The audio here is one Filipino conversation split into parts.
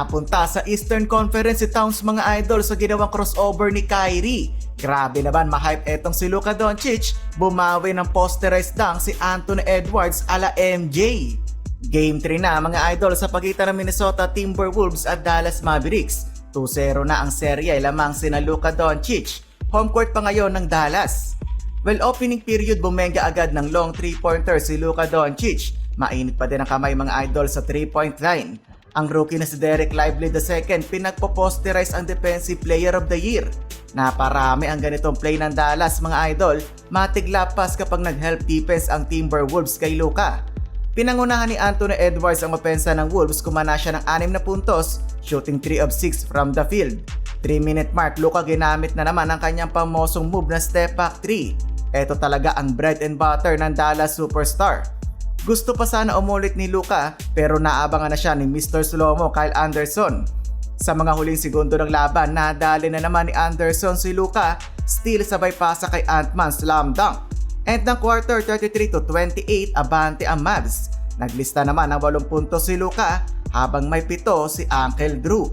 Napunta sa Eastern Conference si Towns mga idol sa ginawang crossover ni Kyrie. Grabe naman ma-hype etong si Luka Doncic, bumawi ng posterized dunk si Anthony Edwards ala MJ. Game 3 na mga idol sa pagitan ng Minnesota Timberwolves at Dallas Mavericks. 2-0 na ang serye lamang sina Luka Doncic. Home court pa ngayon ng Dallas. Well, opening period bumenga agad ng long 3-pointer si Luka Doncic. Mainit pa din ang kamay mga idol sa 3-point line. Ang rookie na si Dereck Lively II pinagpo-posterize ang Defensive Player of the Year. Naparami ang ganitong play ng Dallas mga idol, matiglapas kapag nag-help defense ang Timberwolves kay Luka. Pinangunahan ni Anthony Edwards ang opensa ng Wolves, kumana siya ng 6 na puntos, shooting 3 of 6 from the field. 3-minute mark, Luka ginamit na naman ang kanyang pamosong move na step back 3. Ito talaga ang bread and butter ng Dallas superstar. Gusto pa sana umulit ni Luka pero naabangan na siya ni Mr. Slow-mo Kyle Anderson. Sa mga huling segundo ng laban, nadali na naman ni Anderson si Luka, steal sabay pasa kay Ant-Man slam dunk. End ng quarter 33-28, abante ang Mavs. Naglista naman ng 8 puntos si Luka habang may 7 si Uncle Drew.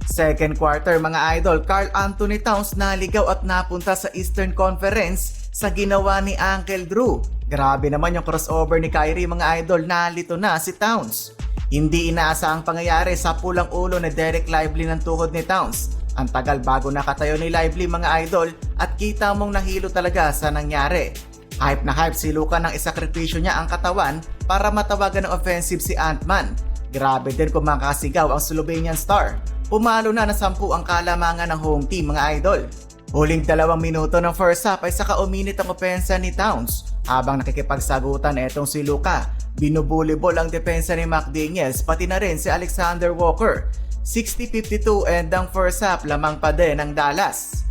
Second quarter mga idol, Karl Anthony Towns naligaw at napunta sa Eastern Conference sa ginawa ni Uncle Drew. Grabe naman yung crossover ni Kyrie mga idol, nalito na si Towns. Hindi inaasahang pangyayari sa pulang ulo ni Dereck Lively ng tuhod ni Towns. Ang tagal bago nakatayo ni Lively mga idol at kita mong nahilo talaga sa nangyari. Hype na hype si Luka nang isakripisyo niya ang katawan para matawagan ng offensive si Ant-Man. Grabe din kung makasigaw ang Slovenian star. Pumalo na 10 ang kalamangan ng home team mga idol. Huling 2 minuto ng first half ay saka uminit ang opensa ni Towns. Habang nakikipagsagutan etong si Luka, binubulibol ang depensa ni McDaniels pati na rin si Alexander Walker. 60-52 and ang first half lamang pa din ng Dallas.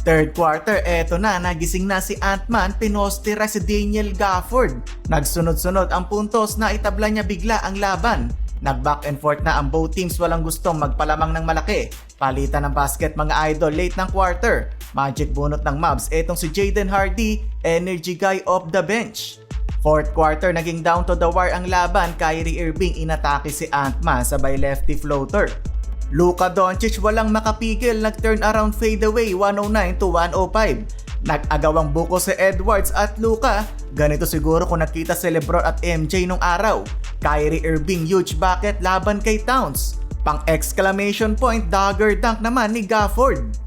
Third quarter, eto na, nagising na si Ant-Man, pinostera si Daniel Gafford. Nagsunod-sunod ang puntos na itabla niya bigla ang laban. Nag-back and forth na ang both teams, walang gustong magpalamang ng malaki. Palitan ng basket mga idol late ng quarter. Magic bunot ng Mavs, etong si Jaden Hardy, energy guy off the bench. Fourth quarter, naging down to the wire ang laban. Kyrie Irving inatake si Ant-Man sabay lefty floater. Luka Doncic walang makapigil, nag-turn around fadeaway 109-105. Nag-agawang buko si Edwards at Luka. Ganito siguro kung nakita si LeBron at MJ nung araw. Kyrie Irving huge bucket laban kay Towns. Pang exclamation point dagger dunk naman ni Gafford.